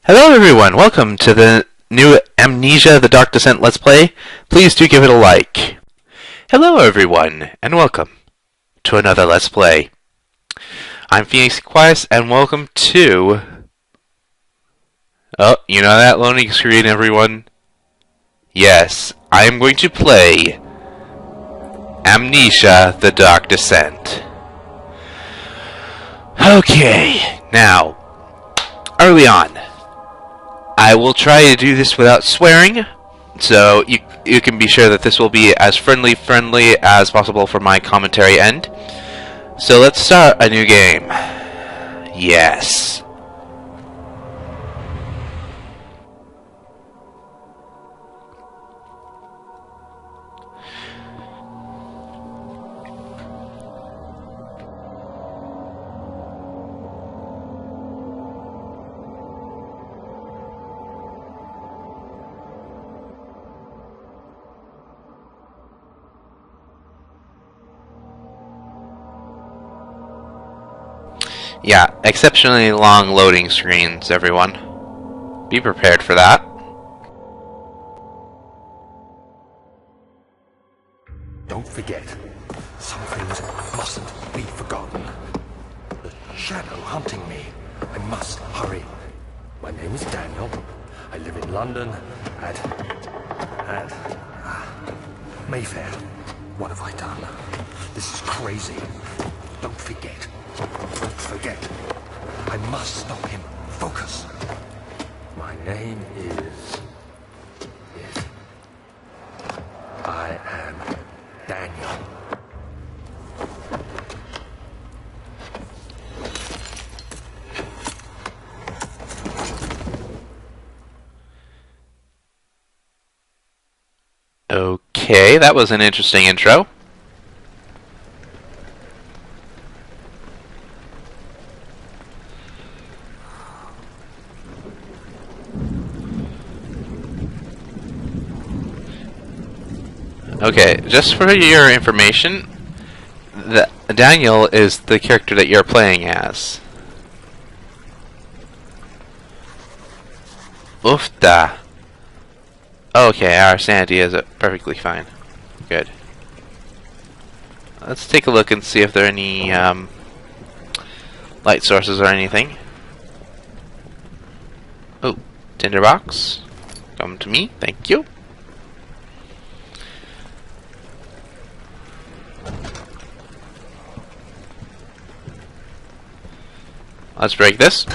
Hello everyone, welcome to the new Amnesia the Dark Descent Let's Play. Please do give it a like. Hello everyone, and welcome to another Let's Play. I'm Phoenix Quest, and welcome to... Oh, you know that loading screen, everyone? Yes, I am going to play Amnesia the Dark Descent. Okay, now, early on, I will try to do this without swearing, so you can be sure that this will be as friendly as possible for my commentary end. So let's start a new game. Yes. Yeah, exceptionally long loading screens, everyone. Be prepared for that. Don't forget, some things mustn't be forgotten. The shadow hunting me. I must hurry. My name is Daniel. I live in London at Mayfair. What have I done? This is crazy. Don't forget. Don't forget. I must stop him. Focus. My name is... I am Daniel. Okay, that was an interesting intro. Okay, just for your information, Daniel is the character that you're playing as. Oofda. Okay, our sanity is perfectly fine. Good. Let's take a look and see if there are any light sources or anything. Oh, tinderbox. Come to me, thank you. Let's break this.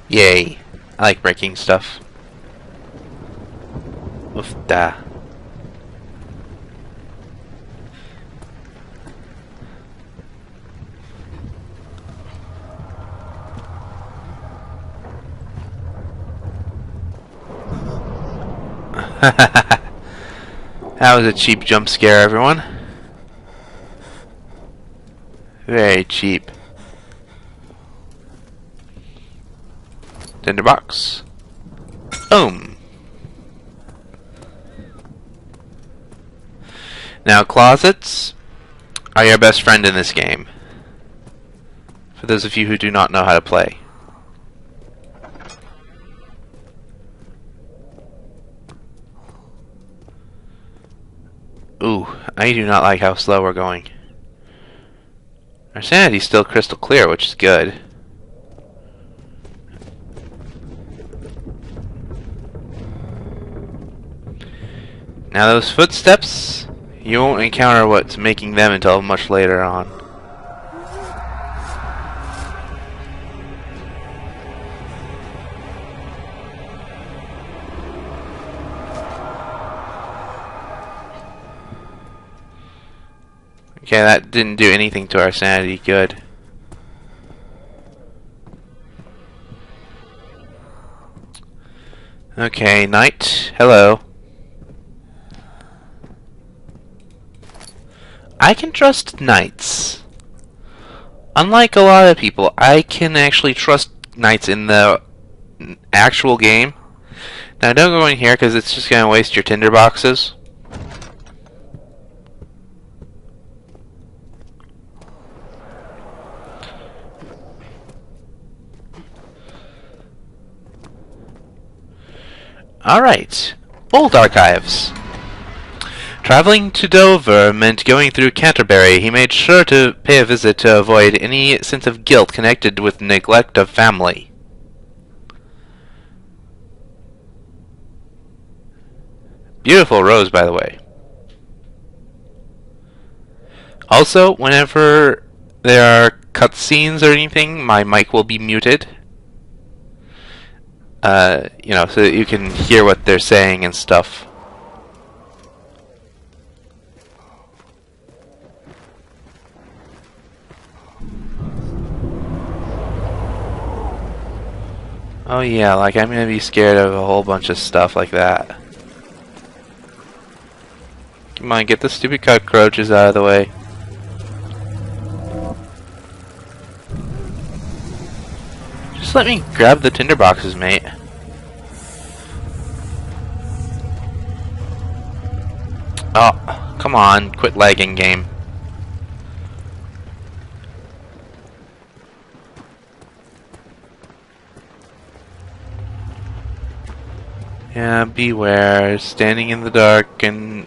Yay. I like breaking stuff. Oofda. That was a cheap jump scare, everyone. Very cheap. Tinderbox. Boom. Now, closets are your best friend in this game, for those of you who do not know how to play. Ooh, I do not like how slow we're going. Our sanity's still crystal clear, which is good. Now those footsteps, you won't encounter what's making them until much later on. Okay, that didn't do anything to our sanity. Good. Okay, night. Hello. I can trust knights. Unlike a lot of people, I can actually trust knights in the actual game. Now don't go in here because it's just going to waste your tinderboxes. Alright. Old archives. Traveling to Dover meant going through Canterbury. He made sure to pay a visit to avoid any sense of guilt connected with neglect of family. Beautiful rose, by the way. Also, whenever there are cutscenes or anything, my mic will be muted. You know, so that you can hear what they're saying and stuff. Oh yeah, like I'm gonna be scared of a whole bunch of stuff like that. Come on, get the stupid cockroaches out of the way. Just let me grab the tinderboxes, mate. Oh, come on, quit lagging, game. Yeah, beware. Standing in the dark and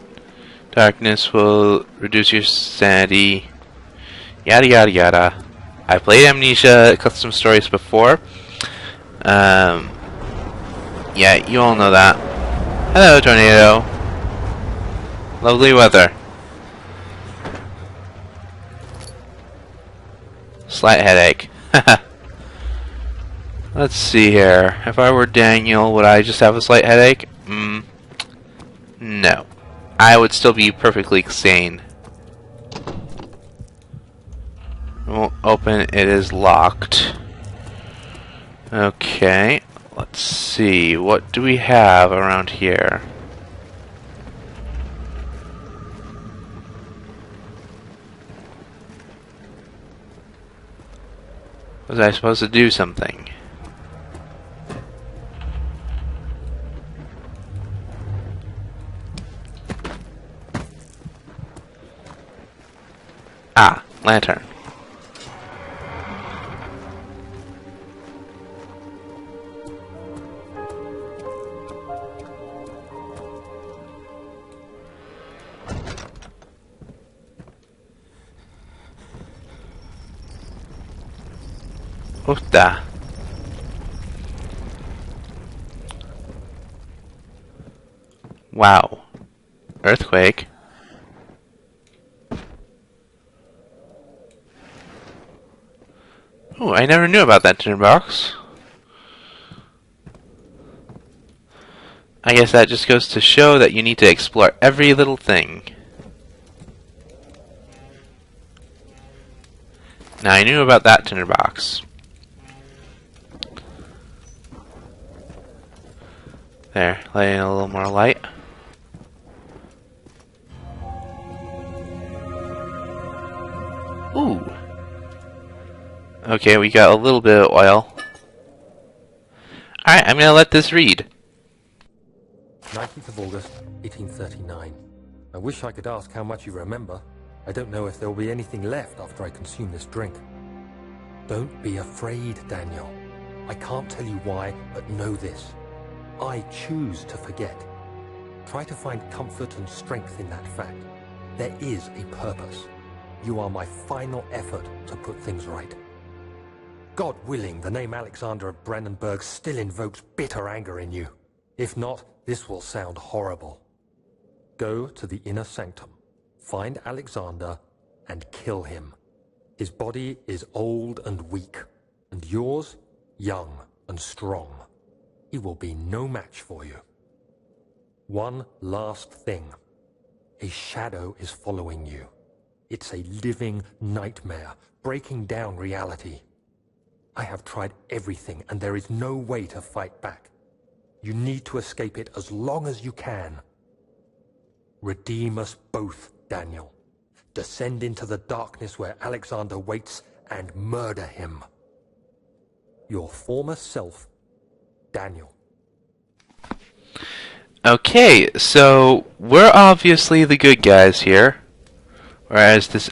darkness will reduce your sanity. Yada yada yada. I played Amnesia Custom Stories before. Yeah, you all know that. Hello, tornado. Lovely weather. Slight headache. Let's see here. If I were Daniel, would I just have a slight headache? No. I would still be perfectly sane. Won't open. It is locked. Okay. Let's see. What do we have around here? Was I supposed to do something? Ah, lantern. Oofda. Wow. Earthquake. Oh, I never knew about that tinderbox. I guess that just goes to show that you need to explore every little thing. Now, I knew about that tinderbox. There, letting a little more light. Ooh. Okay, we got a little bit of oil. Alright, I'm gonna let this read. 19th of August, 1839. I wish I could ask how much you remember. I don't know if there will be anything left after I consume this drink. Don't be afraid, Daniel. I can't tell you why, but know this. I choose to forget. Try to find comfort and strength in that fact. There is a purpose. You are my final effort to put things right. God willing, the name Alexander of Brandenburg still invokes bitter anger in you. If not, this will sound horrible. Go to the inner sanctum, find Alexander, and kill him. His body is old and weak, and yours, young and strong. He will be no match for you. One last thing. A shadow is following you. It's a living nightmare, breaking down reality. I have tried everything, and there is no way to fight back. You need to escape it as long as you can. Redeem us both, Daniel. Descend into the darkness where Alexander waits and murder him. Your former self, Daniel. Okay, so we're obviously the good guys here, whereas this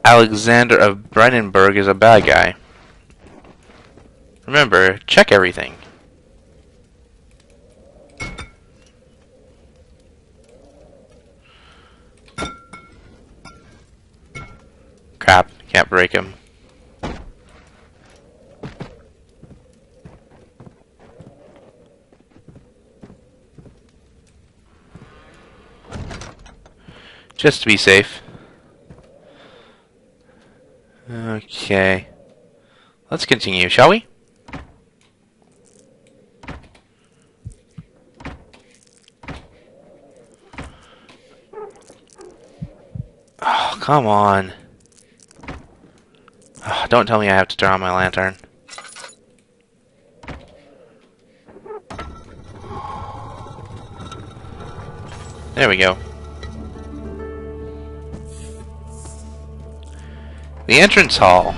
Alexander of Brandenburg is a bad guy. Remember, check everything. Crap, can't break him. Just to be safe. Okay. Let's continue, shall we? Oh, come on. Oh, don't tell me I have to turn on my lantern. There we go. The entrance hall.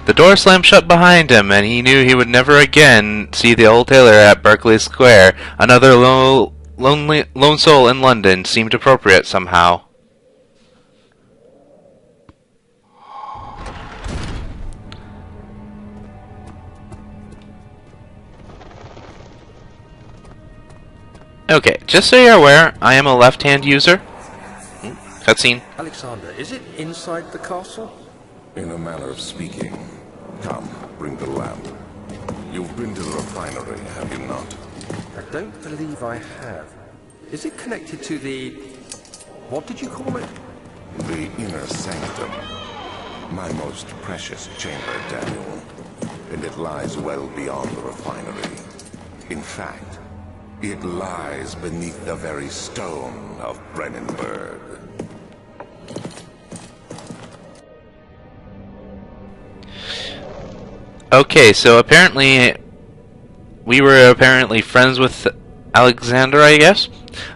The door slammed shut behind him, and he knew he would never again see the old tailor at Berkeley Square. Another lone soul in London seemed appropriate somehow. Okay, just so you're aware, I am a left-hand user. Cutscene. Alexander, is it inside the castle? In a manner of speaking. Come, bring the lamp. You've been to the refinery, have you not? I don't believe I have. Is it connected to the... what did you call it? The inner sanctum. My most precious chamber, Daniel. And it lies well beyond the refinery. In fact, it lies beneath the very stone of Brennenburg. Okay, so apparently we were friends with Alexander, I guess.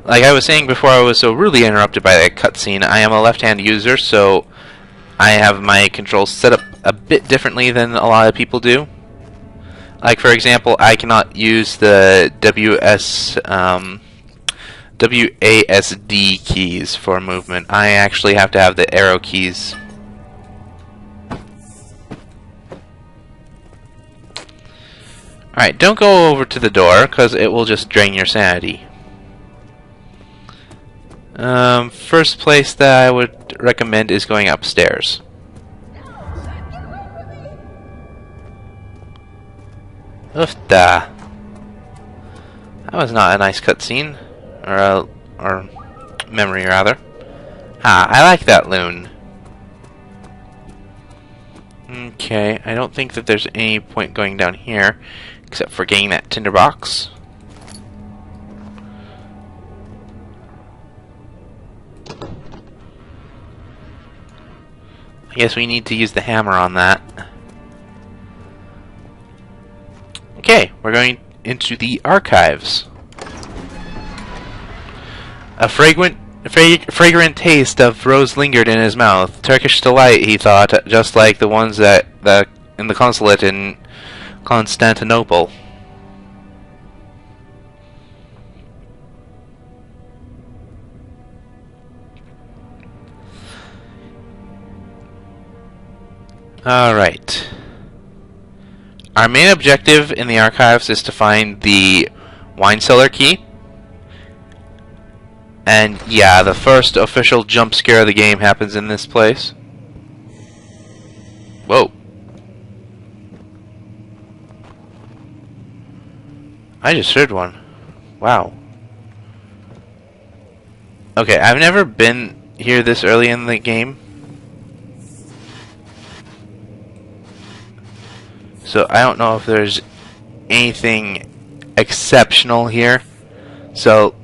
Like I was saying before, I was so rudely interrupted by that cutscene. I am a left-hand user, so I have my controls set up a bit differently than a lot of people do. Like, for example, I cannot use the WASD keys for movement. I actually have to have the arrow keys. Alright, don't go over to the door, because it will just drain your sanity. First place that I would recommend is going upstairs. Oofda. That was not a nice cutscene. Or memory, rather. Ah, I like that loon. Okay, I don't think that there's any point going down here, except for getting that tinderbox. I guess we need to use the hammer on that. Okay, we're going into the archives. A fragrant taste of rose lingered in his mouth. Turkish delight, he thought, just like the ones that in the consulate in Constantinople. Alright. Our main objective in the archives is to find the wine cellar key. And yeah, the first official jump scare of the game happens in this place. Whoa. I just heard one. Wow. Okay, I've never been here this early in the game. So I don't know if there's anything exceptional here. So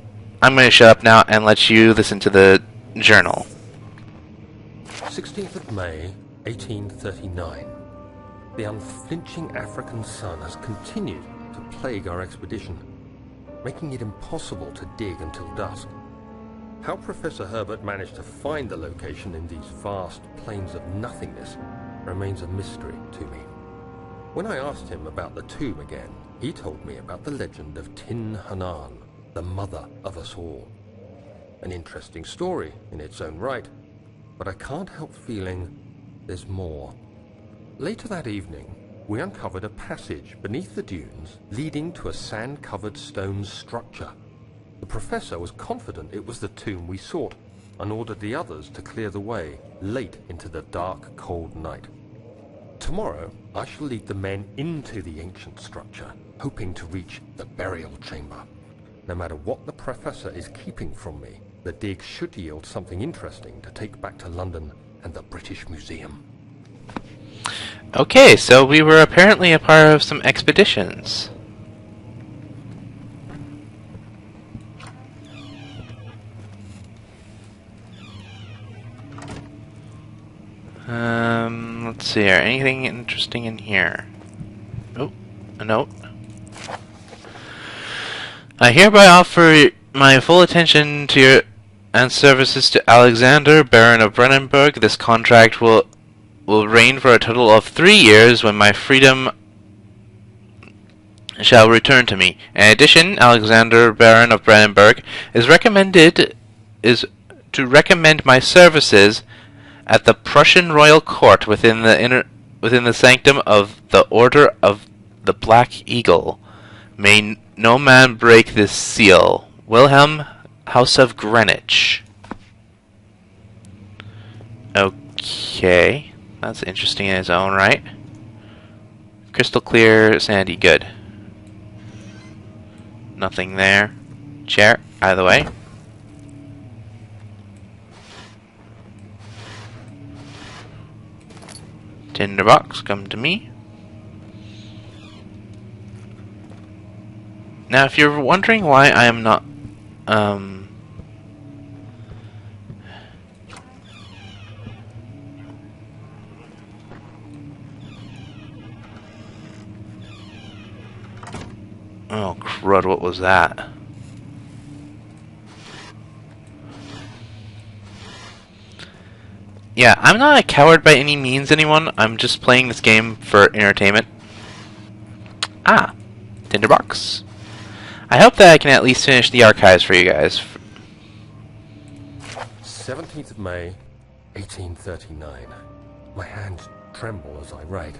I'm going to shut up now and let you listen to the journal. 16th of May, 1839. The unflinching African sun has continued to plague our expedition, making it impossible to dig until dusk. How Professor Herbert managed to find the location in these vast plains of nothingness remains a mystery to me. When I asked him about the tomb again, he told me about the legend of Tin Hanan, the mother of us all. An interesting story in its own right, but I can't help feeling there's more. Later that evening, we uncovered a passage beneath the dunes leading to a sand-covered stone structure. The professor was confident it was the tomb we sought, and ordered the others to clear the way late into the dark, cold night. Tomorrow, I shall lead the men into the ancient structure, hoping to reach the burial chamber. No matter what the Professor is keeping from me, the dig should yield something interesting to take back to London and the British Museum. Okay, so we were apparently a part of some expeditions. Let's see here. Anything interesting in here? Oh, a note. I hereby offer my full attention to your and services to Alexander, Baron of Brennenburg. This contract will reign for a total of 3 years when my freedom shall return to me. In addition, Alexander, Baron of Brennenburg, is to recommend my services at the Prussian royal court within the sanctum of the Order of the Black Eagle. May no man break this seal. Wilhelm, House of Greenwich. Okay, that's interesting in its own right. Crystal clear, sandy, good. Nothing there. Chair, either way. Tinderbox, come to me. Now, if you're wondering why I am not, oh, crud, what was that? Yeah, I'm not a coward by any means, anyone. I'm just playing this game for entertainment. Ah, Tinderbox. I hope that I can at least finish the archives for you guys. 17th of May, 1839. My hands tremble as I write.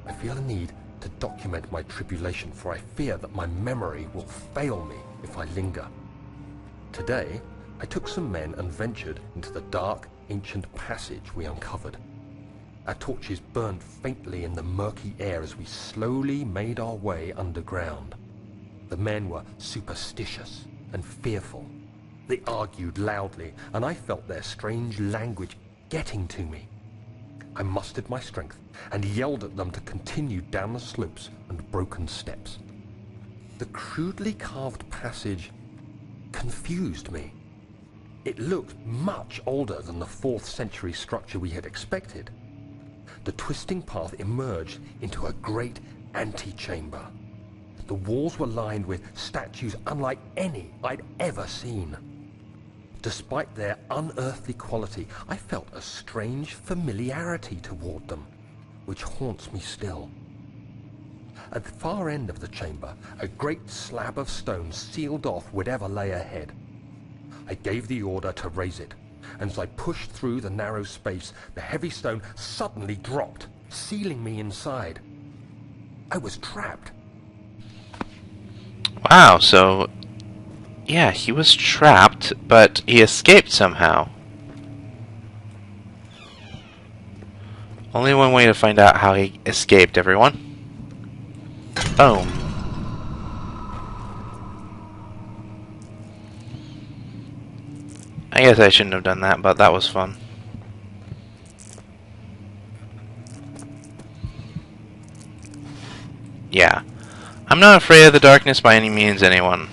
I feel a need to document my tribulation, for I fear that my memory will fail me if I linger. Today, I took some men and ventured into the dark, ancient passage we uncovered. Our torches burned faintly in the murky air as we slowly made our way underground. The men were superstitious and fearful. They argued loudly, and I felt their strange language getting to me. I mustered my strength and yelled at them to continue down the slopes and broken steps. The crudely carved passage confused me. It looked much older than the 4th century structure we had expected. The twisting path emerged into a great antechamber. The walls were lined with statues unlike any I'd ever seen. Despite their unearthly quality, I felt a strange familiarity toward them, which haunts me still. At the far end of the chamber, a great slab of stone sealed off whatever lay ahead. I gave the order to raise it, and as I pushed through the narrow space, the heavy stone suddenly dropped, sealing me inside. I was trapped. Wow, so yeah, he was trapped, but he escaped somehow. Only one way to find out how he escaped, everyone. Boom. I guess I shouldn't have done that, but that was fun. Yeah. I'm not afraid of the darkness by any means, anyone.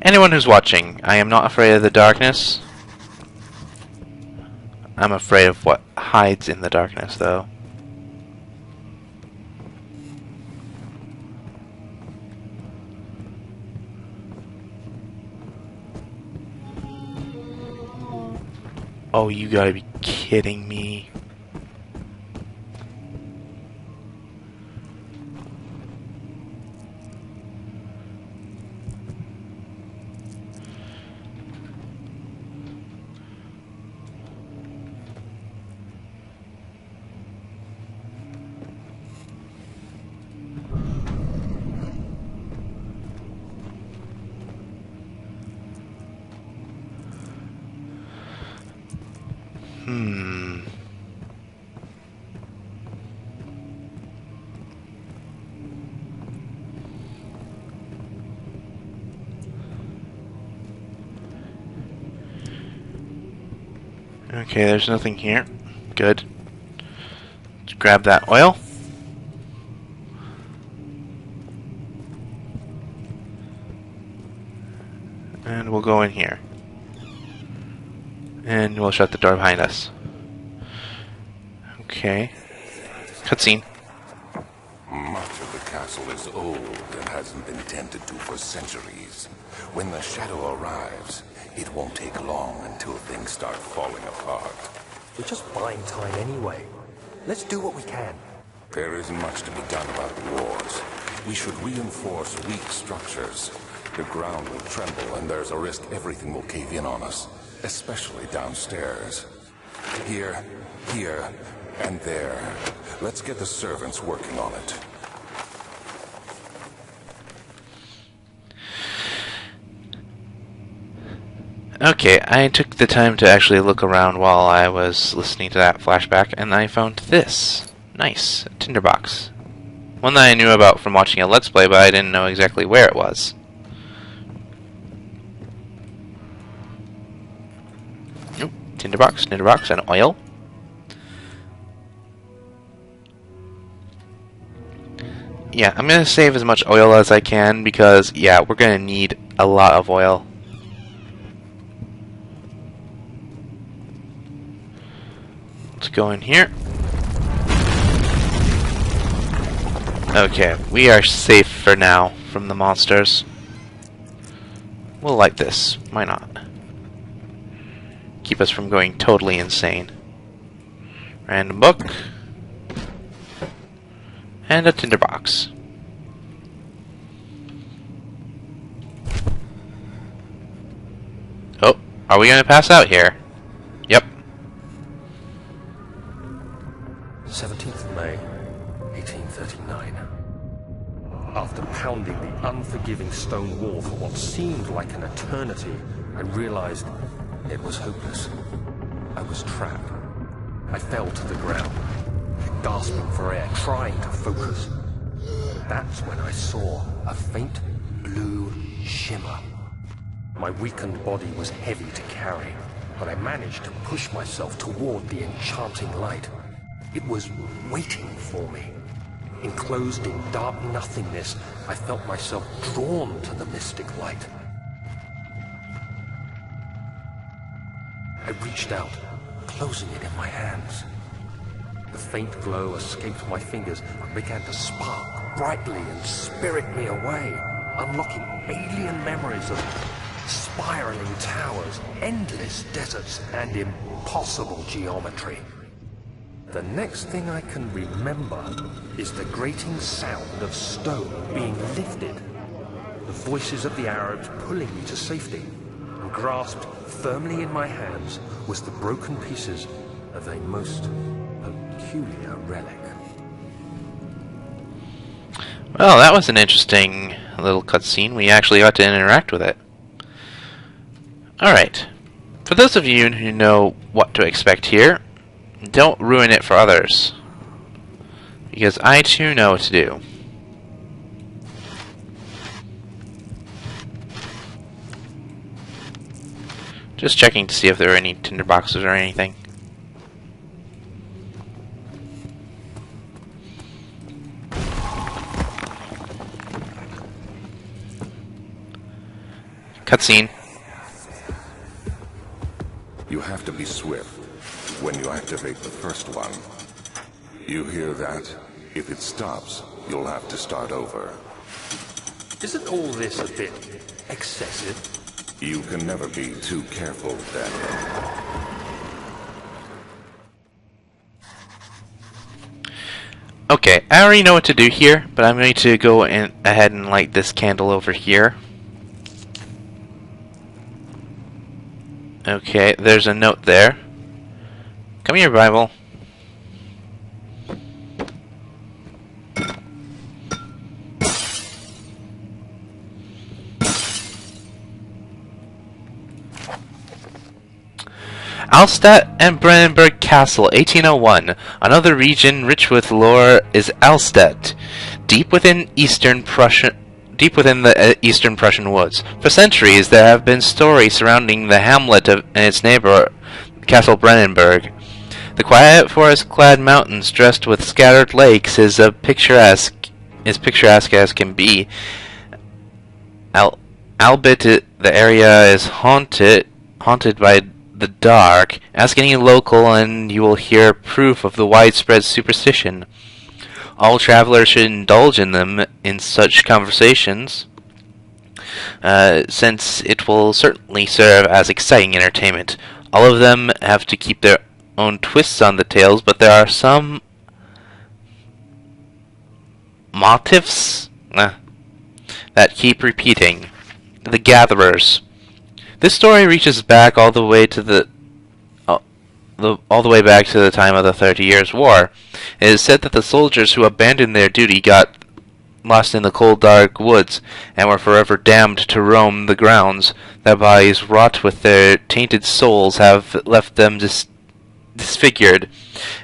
Anyone who's watching, I am not afraid of the darkness. I'm afraid of what hides in the darkness, though. Oh, you gotta be kidding me. Okay, there's nothing here. Good. Let's grab that oil. And we'll go in here. And we'll shut the door behind us. Okay. Cutscene. Much of the castle is old and hasn't been tended to for centuries. When the shadow arrives, it won't take long until things start falling apart. We're just buying time anyway. Let's do what we can. There isn't much to be done about the wars. We should reinforce weak structures. The ground will tremble and there's a risk everything will cave in on us, especially downstairs. Here, and there. Let's get the servants working on it. Okay, I took the time to actually look around while I was listening to that flashback, and I found this. Nice. A tinderbox. One that I knew about from watching a Let's Play, but I didn't know exactly where it was. Nope. Tinderbox, and oil. Yeah, I'm gonna save as much oil as I can because, yeah, we're gonna need a lot of oil. Let's go in here. Okay, we are safe for now from the monsters. We'll light this. Why not? Keep us from going totally insane. Random book. And a tinderbox. Oh, are we gonna pass out here? Yep. 17th of May, 1839. After pounding the unforgiving stone wall for what seemed like an eternity, I realized it was hopeless. I was trapped. I fell to the ground, gasping for air, trying to focus. That's when I saw a faint blue shimmer. My weakened body was heavy to carry, but I managed to push myself toward the enchanting light. It was waiting for me. Enclosed in dark nothingness, I felt myself drawn to the mystic light. I reached out, closing it in my hands. The faint glow escaped my fingers and began to spark brightly and spirit me away, unlocking alien memories of spiraling towers, endless deserts, and impossible geometry. The next thing I can remember is the grating sound of stone being lifted, the voices of the Arabs pulling me to safety, and grasped firmly in my hands was the broken pieces of a most peculiar relic. Well, that was an interesting little cutscene. We actually got to interact with it. Alright. For those of you who know what to expect here, don't ruin it for others. Because I too know what to do. Just checking to see if there are any tinderboxes or anything. Cutscene. You have to be swift when you activate the first one. You hear that? If it stops, you'll have to start over. Isn't all this a bit excessive? You can never be too careful, Daniel. Okay, I already know what to do here, but I'm going to go ahead and light this candle over here. Okay, there's a note there. Come here, Bible. Alstadt and Brennenburg Castle, 1801. Another region rich with lore is Alstadt, deep within the Eastern Prussian woods. For centuries, there have been stories surrounding the hamlet and its neighbor, Castle Brennenburg. The quiet forest-clad mountains, dressed with scattered lakes, is picturesque as can be. Albeit the area is haunted by the dark. Ask any local and you will hear proof of the widespread superstition. All travelers should indulge in such conversations, since it will certainly serve as exciting entertainment. All of them have to keep their own twists on the tales, but there are some motifs that keep repeating. The Gatherers. This story reaches back all the way back to the time of the 30 Years' War. It is said that the soldiers who abandoned their duty got lost in the cold, dark woods and were forever damned to roam the grounds. Their bodies, wrought with their tainted souls, have left them disfigured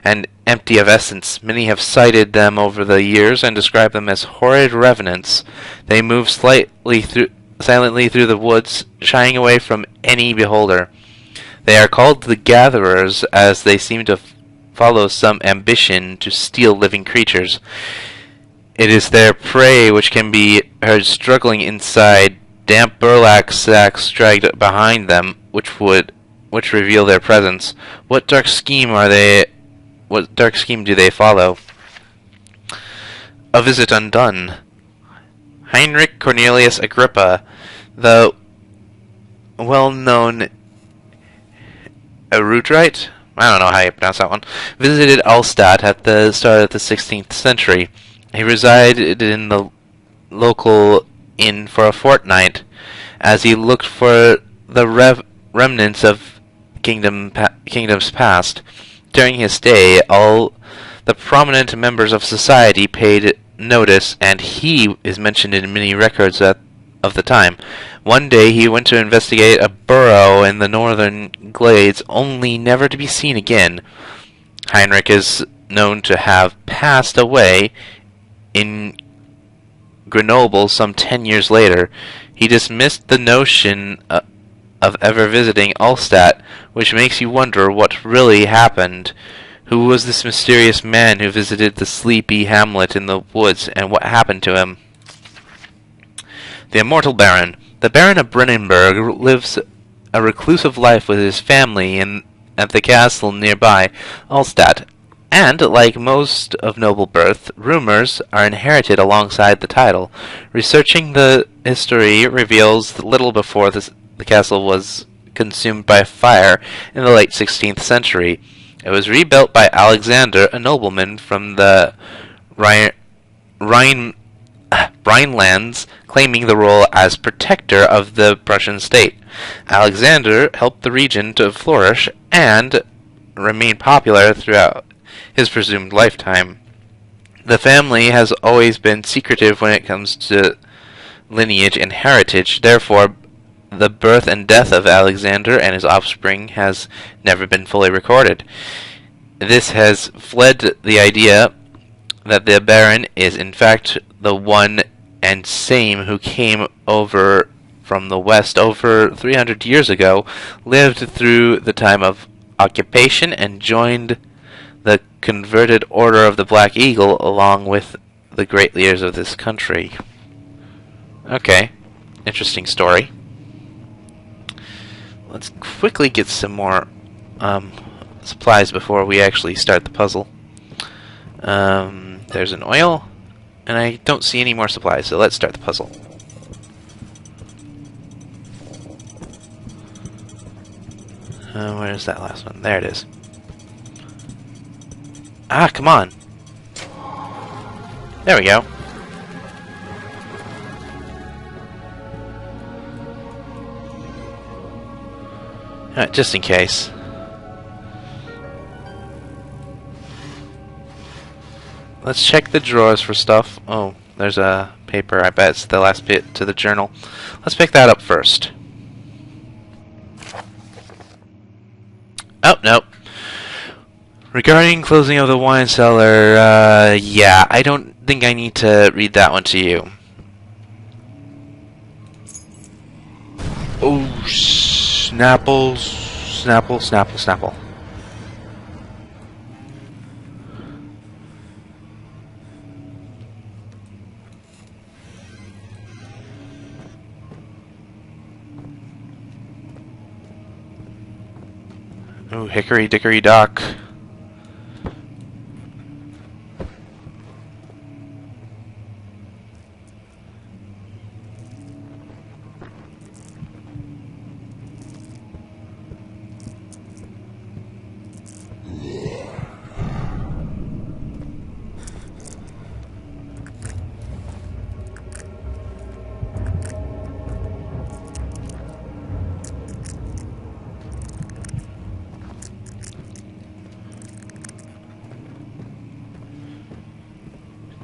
and empty of essence. Many have cited them over the years and described them as horrid revenants. They move silently through the woods, shying away from any beholder. They are called the Gatherers, as they seem to follow some ambition to steal living creatures. It is their prey which can be heard struggling inside damp burlap sacks dragged behind them, which reveal their presence. What dark scheme do they follow? A Visit Undone. Heinrich Cornelius Agrippa, the well-known Erudrite, I don't know how you pronounce that one, visited Alstadt at the start of the 16th century. He resided in the local inn for a fortnight as he looked for the remnants of kingdoms past. During his stay, all the prominent members of society paid notice, and he is mentioned in many records of the time. One day he went to investigate a burrow in the northern glades, only never to be seen again. Heinrich is known to have passed away in Grenoble some 10 years later. He dismissed the notion of ever visiting Alstadt, which makes you wonder what really happened. Who was this mysterious man who visited the sleepy hamlet in the woods, and what happened to him? The Immortal Baron. The Baron of Brennenburg lives a reclusive life with his family at the castle nearby Alstadt, and, like most of noble birth, rumors are inherited alongside the title. Researching the history reveals that little before the castle was consumed by fire in the late 16th century. It was rebuilt by Alexander, a nobleman from the Rhinelands, claiming the role as protector of the Prussian state. Alexander helped the region to flourish and remain popular throughout his presumed lifetime. The family has always been secretive when it comes to lineage and heritage. Therefore, the birth and death of Alexander and his offspring has never been fully recorded. This has fled the idea that the Baron is in fact the one and same who came over from the west over 300 years ago, lived through the time of occupation, and joined the converted Order of the Black Eagle along with the great leaders of this country. Okay, interesting story. Let's quickly get some more supplies before we actually start the puzzle. There's an oil, and I don't see any more supplies, so let's start the puzzle. Where's that last one? There it is. Ah, come on. There we go. Alright, just in case. Let's check the drawers for stuff. Oh, there's a paper. I bet it's the last bit to the journal. Let's pick that up first. Oh, no. Regarding closing of the wine cellar, yeah, I don't think I need to read that one to you. Oh, Snapple, Snapple, Snapple, Snapple. Oh, Hickory Dickory Dock.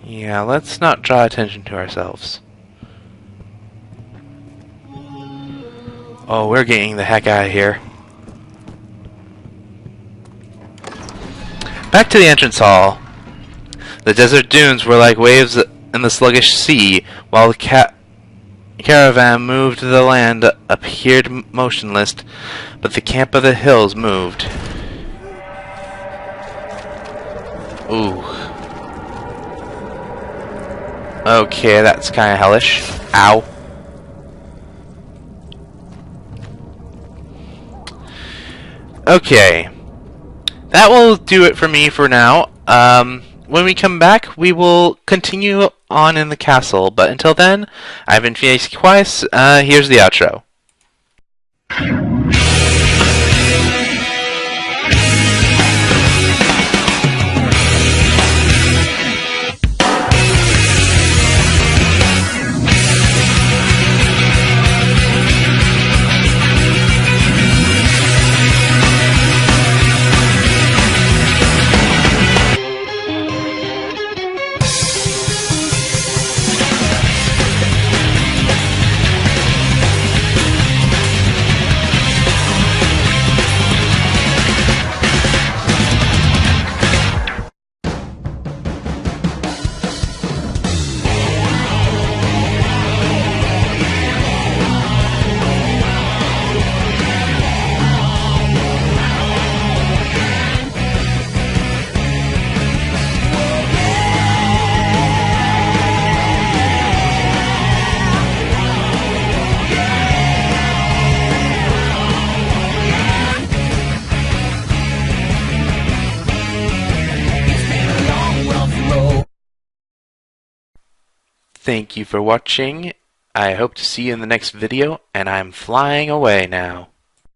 Yeah, let's not draw attention to ourselves. Oh, we're getting the heck out of here. Back to the entrance hall. The desert dunes were like waves in the sluggish sea, while the caravan moved. The land appeared motionless, but the camp of the hills moved. Ooh. Okay, that's kind of hellish. Ow. Okay. That will do it for me for now. When we come back, we will continue on in the castle. But until then, I've been Phoenix Twice. Here's the outro. Thank you for watching. I hope to see you in the next video, and I'm flying away now.